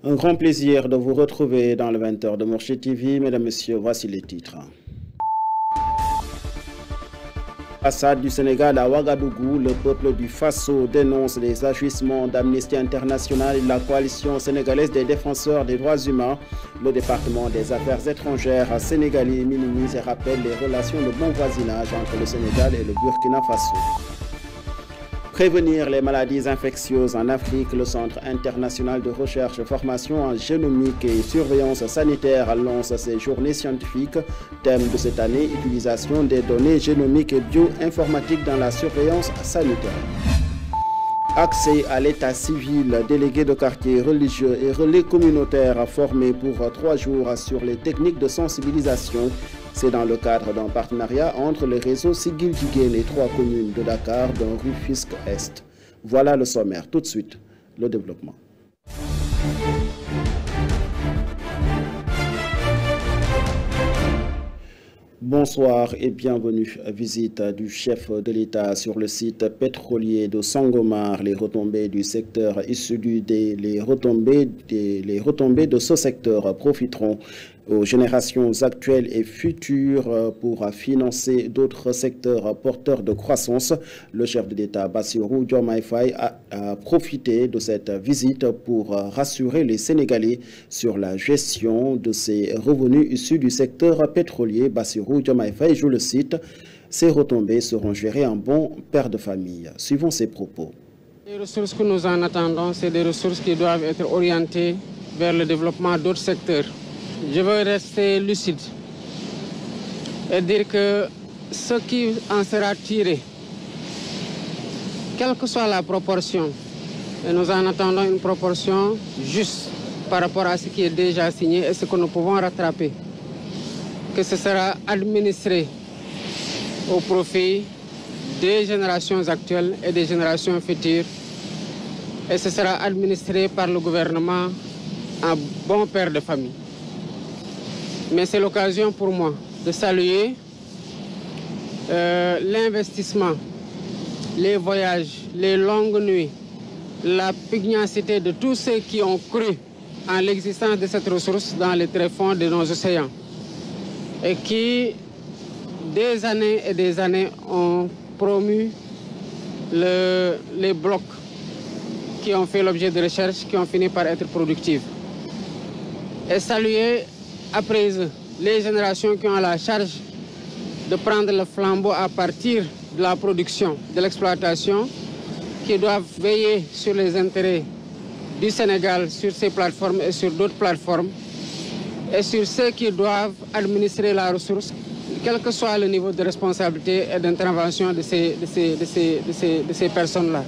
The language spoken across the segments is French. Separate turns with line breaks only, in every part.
Un grand plaisir de vous retrouver dans le 20h de Mourchid TV. Mesdames, Messieurs, voici les titres. L'ambassade du Sénégal à Ouagadougou, le peuple du Faso dénonce les agissements d'Amnesty International et de la coalition sénégalaise des défenseurs des droits humains. Le département des affaires étrangères sénégalais minimise et rappelle les relations de bon voisinage entre le Sénégal et le Burkina Faso. Prévenir les maladies infectieuses en Afrique, le Centre international de recherche et formation en génomique et surveillance sanitaire lance ses journées scientifiques. Thème de cette année, utilisation des données génomiques et bioinformatiques dans la surveillance sanitaire. Accès à l'état civil, délégués de quartier religieux et relais communautaires formés pour 3 jours sur les techniques de sensibilisation. C'est dans le cadre d'un partenariat entre le réseau Sigil Jigéen et 3 communes de Dakar, dont Rufisque-Est. Voilà le sommaire. Tout de suite, le développement. Bonsoir et bienvenue. Visite du chef de l'État sur le site pétrolier de Sangomar. Les retombées du secteur issu les retombées de ce secteur profiteront aux générations actuelles et futures pour financer d'autres secteurs porteurs de croissance. Le chef de l'État Bassirou Diomaye Faye a profité de cette visite pour rassurer les Sénégalais sur la gestion de ces revenus issus du secteur pétrolier. Bassirou Diomaye Faye, je le cite, ces retombées seront gérées en bon père de famille. Suivons ses propos.
Les ressources que nous en attendons, c'est des ressources qui doivent être orientées vers le développement d'autres secteurs. Je veux rester lucide et dire que ce qui en sera tiré, quelle que soit la proportion, et nous en attendons une proportion juste par rapport à ce qui est déjà signé et ce que nous pouvons rattraper, que ce sera administré au profit des générations actuelles et des générations futures, et ce sera administré par le gouvernement en bon père de famille. Mais c'est l'occasion pour moi de saluer l'investissement, les voyages, les longues nuits, la pugnacité de tous ceux qui ont cru en l'existence de cette ressource dans les tréfonds de nos océans et qui, des années et des années, ont promu les blocs qui ont fait l'objet de recherches qui ont fini par être productifs. Et saluer après les générations qui ont la charge de prendre le flambeau à partir de la production, de l'exploitation, qui doivent veiller sur les intérêts du Sénégal, sur ces plateformes et sur d'autres plateformes, et sur ceux qui doivent administrer la ressource, quel que soit le niveau de responsabilité et d'intervention de ces personnes-là.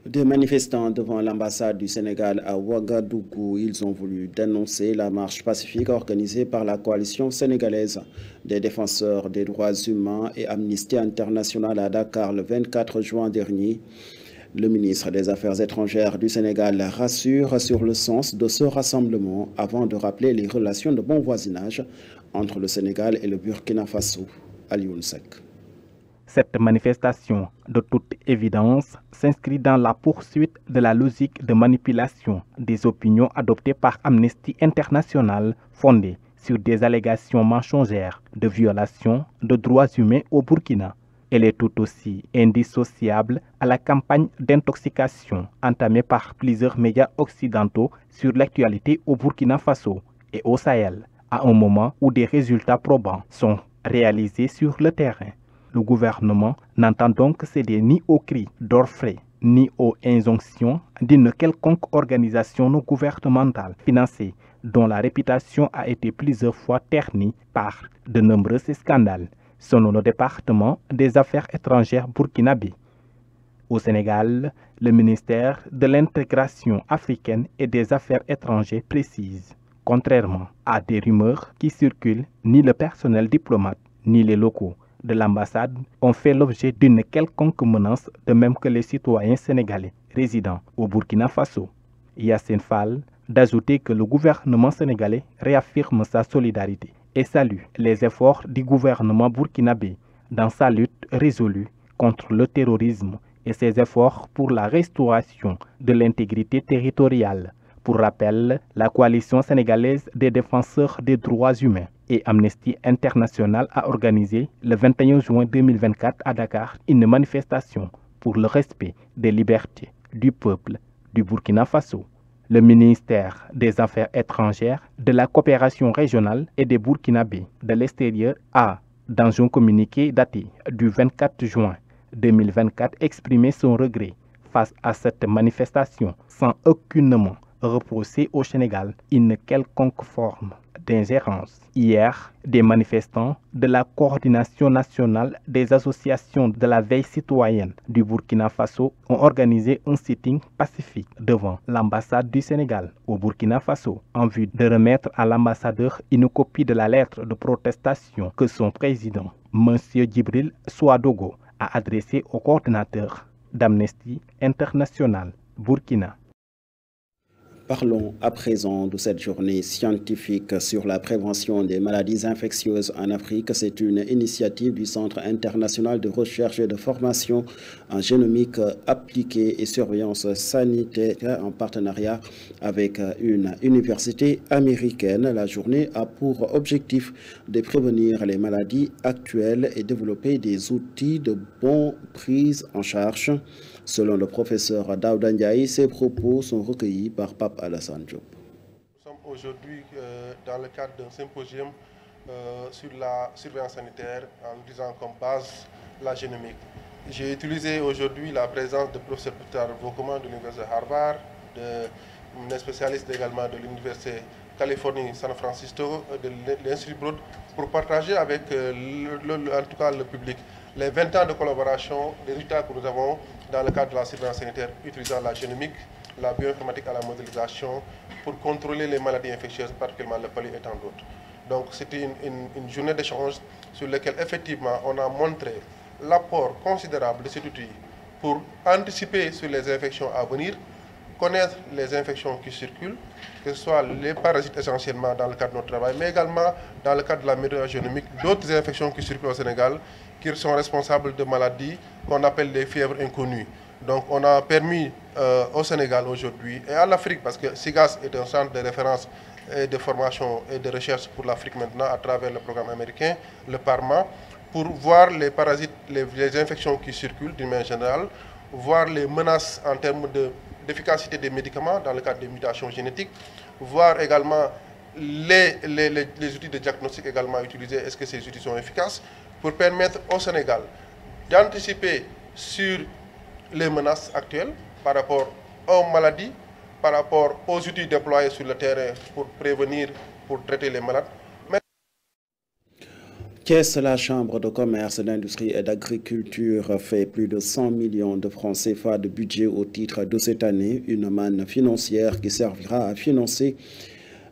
Des manifestants devant l'ambassade du Sénégal à Ouagadougou, ils ont voulu dénoncer la marche pacifique organisée par la coalition sénégalaise des défenseurs des droits humains et Amnesty International à Dakar le 24 juin dernier. Le ministre des Affaires étrangères du Sénégal rassure sur le sens de ce rassemblement avant de rappeler les relations de bon voisinage entre le Sénégal et le Burkina Faso. Alioune Seck.
Cette manifestation, de toute évidence, s'inscrit dans la poursuite de la logique de manipulation des opinions adoptées par Amnesty International, fondée sur des allégations mensongères de violation de droits humains au Burkina. Elle est tout aussi indissociable à la campagne d'intoxication entamée par plusieurs médias occidentaux sur l'actualité au Burkina Faso et au Sahel, à un moment où des résultats probants sont réalisés sur le terrain. Le gouvernement n'entend donc céder ni aux cris d'orfraie, ni aux injonctions d'une quelconque organisation non gouvernementale financée dont la réputation a été plusieurs fois ternie par de nombreux scandales, selon le département des Affaires étrangères burkinabé. Au Sénégal, le ministère de l'Intégration africaine et des Affaires étrangères précise, contrairement à des rumeurs qui circulent, ni le personnel diplomate, ni les locaux de l'ambassade ont fait l'objet d'une quelconque menace, de même que les citoyens sénégalais résidant au Burkina Faso. Yassine Fall d'ajouter que le gouvernement sénégalais réaffirme sa solidarité et salue les efforts du gouvernement burkinabé dans sa lutte résolue contre le terrorisme et ses efforts pour la restauration de l'intégrité territoriale, Pour rappel, la coalition sénégalaise des défenseurs des droits humains et Amnesty International a organisé le 21 juin 2024 à Dakar une manifestation pour le respect des libertés du peuple du Burkina Faso. Le ministère des Affaires étrangères, de la coopération régionale et des Burkinabés de l'extérieur a, dans un communiqué daté du 24 juin 2024, exprimé son regret face à cette manifestation sans aucunement reprocher au Sénégal une quelconque forme d'ingérence. Hier, des manifestants de la coordination nationale des associations de la veille citoyenne du Burkina Faso ont organisé un sitting pacifique devant l'ambassade du Sénégal au Burkina Faso en vue de remettre à l'ambassadeur une copie de la lettre de protestation que son président, M. Djibril Souadogo, a adressée au coordinateur d'Amnesty International Burkina.
Parlons à présent de cette journée scientifique sur la prévention des maladies infectieuses en Afrique. C'est une initiative du Centre international de recherche et de formation en génomique appliquée et surveillance sanitaire en partenariat avec une université américaine. La journée a pour objectif de prévenir les maladies actuelles et développer des outils de bonne prise en charge. Selon le professeur Daouda Ndiaye, ces propos sont recueillis par Pape Alassane Diop.
Nous sommes aujourd'hui dans le cadre d'un symposium sur la surveillance sanitaire en utilisant comme base la génomique. J'ai utilisé aujourd'hui la présence de professeur Petar Vokoma de l'Université de Harvard, de spécialiste également de l'Université Californie San Francisco, de l'Institut Broad, pour partager avec en tout cas le public les 20 ans de collaboration, les résultats que nous avons dans le cadre de la surveillance sanitaire utilisant la génomique, la bioinformatique à la modélisation pour contrôler les maladies infectieuses, particulièrement le palu et tant d'autres. Donc c'était une journée d'échange sur laquelle effectivement on a montré l'apport considérable de cet outil pour anticiper sur les infections à venir, connaître les infections qui circulent, que ce soit les parasites essentiellement dans le cadre de notre travail, mais également dans le cadre de la méthodologie génomique, d'autres infections qui circulent au Sénégal, qui sont responsables de maladies qu'on appelle les fièvres inconnues. Donc on a permis au Sénégal aujourd'hui et à l'Afrique, parce que SIGAS est un centre de référence et de formation et de recherche pour l'Afrique maintenant à travers le programme américain, le PARMA, pour voir les parasites, les infections qui circulent d'une manière générale, voir les menaces en termes d'efficacité des médicaments dans le cadre des mutations génétiques, voir également les outils de diagnostic également utilisés, est-ce que ces outils sont efficaces, pour permettre au Sénégal d'anticiper sur les menaces actuelles par rapport aux maladies, par rapport aux outils déployés sur le terrain pour prévenir, pour traiter les malades.
Thiès, la Chambre de commerce, d'industrie et d'agriculture fait plus de 100 millions de francs CFA de budget au titre de cette année, une manne financière qui servira à financer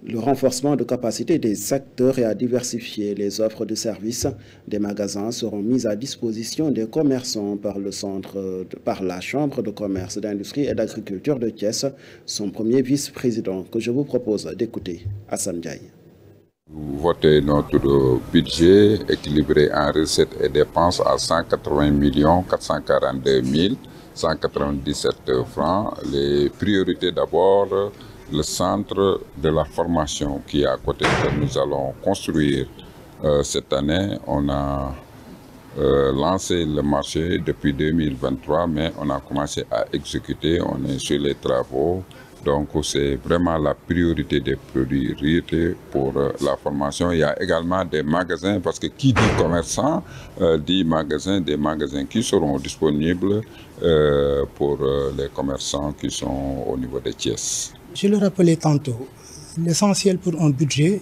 le renforcement de capacité des acteurs et à diversifier les offres de services. Des magasins seront mis à disposition des commerçants par la Chambre de commerce, d'industrie et d'agriculture de Thiès, son premier vice-président, que je vous propose d'écouter, Hassan Ndiaye.
Voter notre budget équilibré en recettes et dépenses à 180 442 197 francs. Les priorités d'abord, le centre de la formation qui est à côté que nous allons construire cette année. On a lancé le marché depuis 2023, mais on a commencé à exécuter, on est sur les travaux. Donc c'est vraiment la priorité des priorités pour la formation. Il y a également des magasins, parce que qui dit commerçant dit magasin, des magasins qui seront disponibles pour les commerçants qui sont au niveau des Thiès.
Je le rappelais tantôt, l'essentiel pour un budget,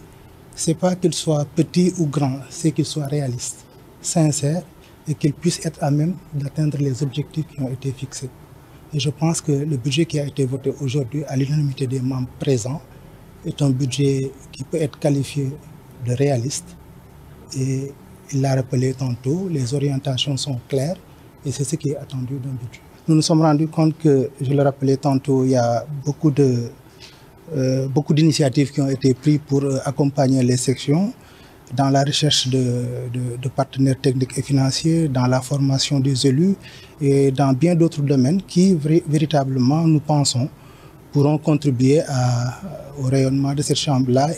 ce n'est pas qu'il soit petit ou grand, c'est qu'il soit réaliste, sincère et qu'il puisse être à même d'atteindre les objectifs qui ont été fixés. Et je pense que le budget qui a été voté aujourd'hui à l'unanimité des membres présents est un budget qui peut être qualifié de réaliste. Et il l'a rappelé tantôt, les orientations sont claires et c'est ce qui est attendu d'un budget. Nous nous sommes rendus compte que, je le rappelais tantôt, il y a beaucoup d'initiatives qui ont été prises pour accompagner les sections dans la recherche de partenaires techniques et financiers, dans la formation des élus et dans bien d'autres domaines qui, véritablement, nous pensons, pourront contribuer au rayonnement de cette chambre-là.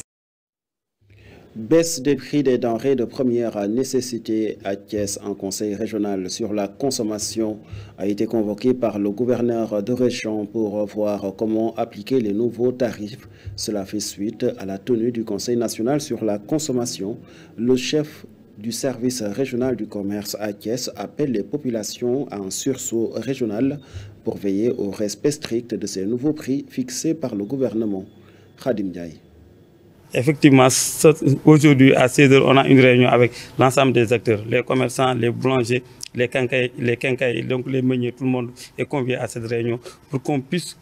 Baisse des prix des denrées de première nécessité à Thiès. Un conseil régional sur la consommation a été convoqué par le gouverneur de région pour voir comment appliquer les nouveaux tarifs. Cela fait suite à la tenue du Conseil national sur la consommation. Le chef du service régional du commerce à Thiès appelle les populations à un sursaut régional pour veiller au respect strict de ces nouveaux prix fixés par le gouvernement. Khadim Ndiaye.
Effectivement, aujourd'hui à 16h, on a une réunion avec l'ensemble des acteurs, les commerçants, les boulangers, les quincailles, donc les meuniers, tout le monde est convié à cette réunion pour qu'on puisse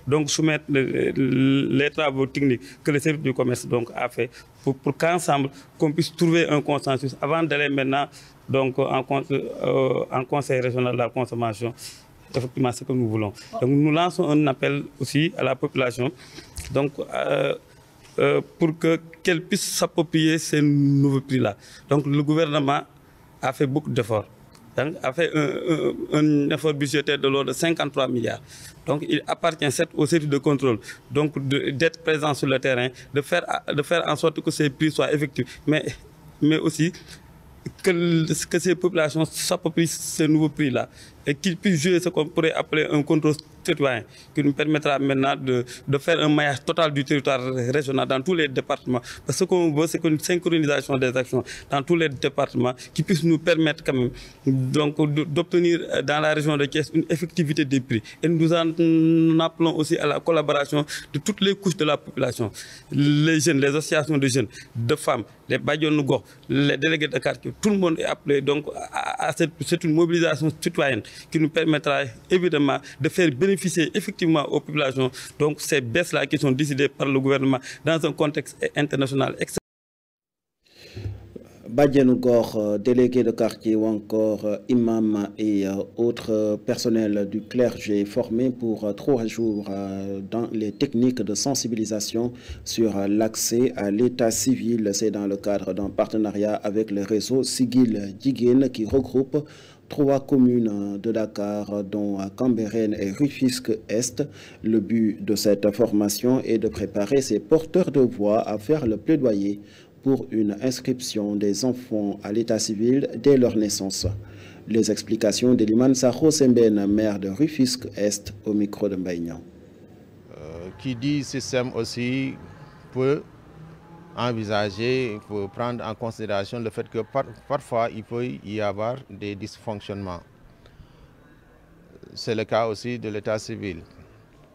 leur soumettre les travaux techniques que le service du commerce a fait pour qu'ensemble qu'on puisse trouver un consensus avant d'aller maintenant en conseil régional de la consommation. Effectivement, c'est ce que nous voulons. Donc nous lançons un appel aussi à la population pour qu'elle puisse s'approprier ces nouveaux prix-là. Donc le gouvernement a fait beaucoup d'efforts. A fait un effort budgétaire de l'ordre de 53 milliards. Donc il appartient au service de contrôle d'être présent sur le terrain, de faire en sorte que ces prix soient effectifs, mais aussi que ces populations s'approprient ces nouveaux prix-là et qu'ils puissent jouer ce qu'on pourrait appeler un contrôle citoyen qui nous permettra maintenant de faire un maillage total du territoire régional dans tous les départements. Parce que ce qu'on veut, c'est une synchronisation des actions dans tous les départements qui puisse nous permettre quand même d'obtenir dans la région de Thiès une effectivité des prix. Et nous en appelons aussi à la collaboration de toutes les couches de la population. Les jeunes, les associations de jeunes, de femmes, les Badionougo, les délégués de quartier, tout le monde est appelé c'est une mobilisation citoyenne qui nous permettra évidemment de faire bénéficier effectivement aux populations ces baisses-là qui sont décidées par le gouvernement dans un contexte international.
Badjanougor, délégué de quartier ou encore imam et autres personnels du clergé formés pour 3 jours dans les techniques de sensibilisation sur l'accès à l'état civil. C'est dans le cadre d'un partenariat avec le réseau Sigil Djiguen qui regroupe 3 communes de Dakar, dont Cambérène et Rufisque-Est. Le but de cette formation est de préparer ces porteurs de voix à faire le plaidoyer pour une inscription des enfants à l'état civil dès leur naissance. Les explications d'Eliman Sakho Semben, maire de Rufisque-Est, au micro de Mbaïnian.
Qui dit système aussi peut envisager, il faut prendre en considération le fait que parfois il peut y avoir des dysfonctionnements. C'est le cas aussi de l'état civil.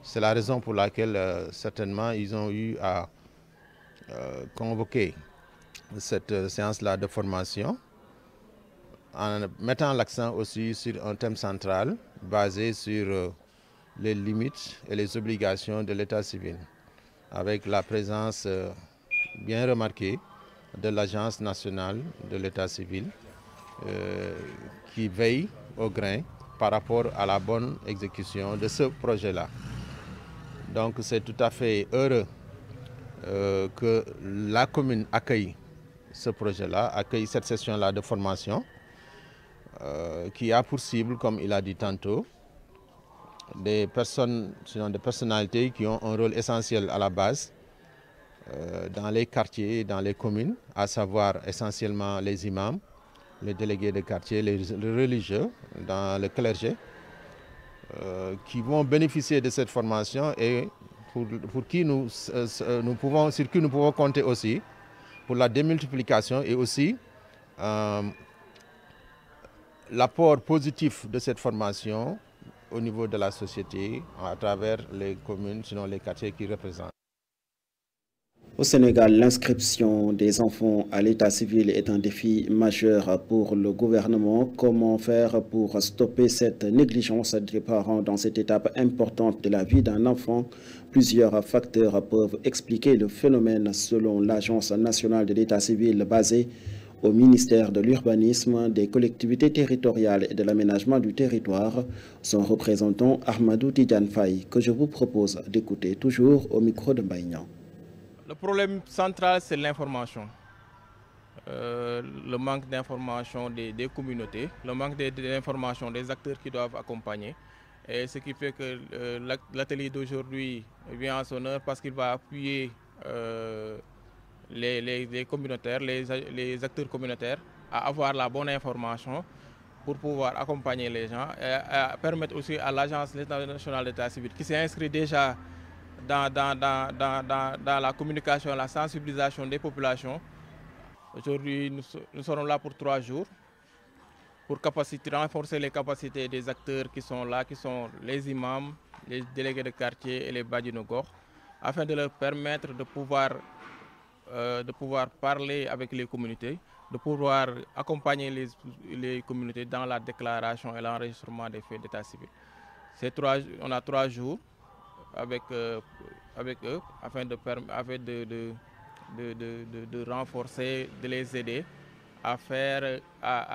C'est la raison pour laquelle certainement ils ont eu à convoquer cette séance-là de formation en mettant l'accent aussi sur un thème central basé sur les limites et les obligations de l'état civil, avec la présence bien remarquée de l'Agence nationale de l'état civil qui veille au grain par rapport à la bonne exécution de ce projet-là. Donc c'est tout à fait heureux que la commune accueille ce projet-là, accueille cette session-là de formation qui a pour cible, comme il a dit tantôt, des personnes, sinon des personnalités qui ont un rôle essentiel à la base dans les quartiers, dans les communes, à savoir essentiellement les imams, les délégués de quartier, les religieux dans le clergé, qui vont bénéficier de cette formation et sur qui nous pouvons compter aussi pour la démultiplication et aussi l'apport positif de cette formation au niveau de la société à travers les communes, sinon les quartiers qui représentent.
Au Sénégal, l'inscription des enfants à l'état civil est un défi majeur pour le gouvernement. Comment faire pour stopper cette négligence des parents dans cette étape importante de la vie d'un enfant? Plusieurs facteurs peuvent expliquer le phénomène selon l'Agence nationale de l'état civil basée au ministère de l'Urbanisme, des collectivités territoriales et de l'aménagement du territoire. Son représentant Ahmadou Tidiane Faye, que je vous propose d'écouter toujours au micro de Mbaïnian.
Le problème central, c'est l'information. Le manque d'information des communautés, le manque d'information des acteurs qui doivent accompagner Et ce qui fait que l'atelier d'aujourd'hui vient en son heure parce qu'il va appuyer les communautaires, les acteurs communautaires à avoir la bonne information pour pouvoir accompagner les gens et à permettre aussi à l'Agence nationale d'état civil qui s'est inscrite déjà dans la communication, la sensibilisation des populations. Aujourd'hui, nous serons là pour 3 jours pour renforcer les capacités des acteurs qui sont là, qui sont les imams, les délégués de quartier et les badjinogor, afin de leur permettre de pouvoir parler avec les communautés, de pouvoir accompagner les communautés dans la déclaration et l'enregistrement des faits d'état civil. On a 3 jours avec eux afin de renforcer, de les aider à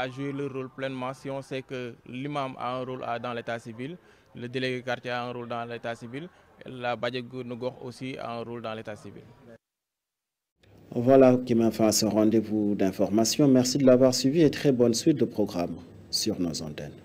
jouer leur rôle pleinement. Si on sait que l'imam a un rôle dans l'état civil, le délégué de quartier a un rôle dans l'état civil, la badjinogor aussi a un rôle dans l'état civil.
Voilà qui m'a fait ce rendez-vous d'information. Merci de l'avoir suivi et très bonne suite de programme sur nos antennes.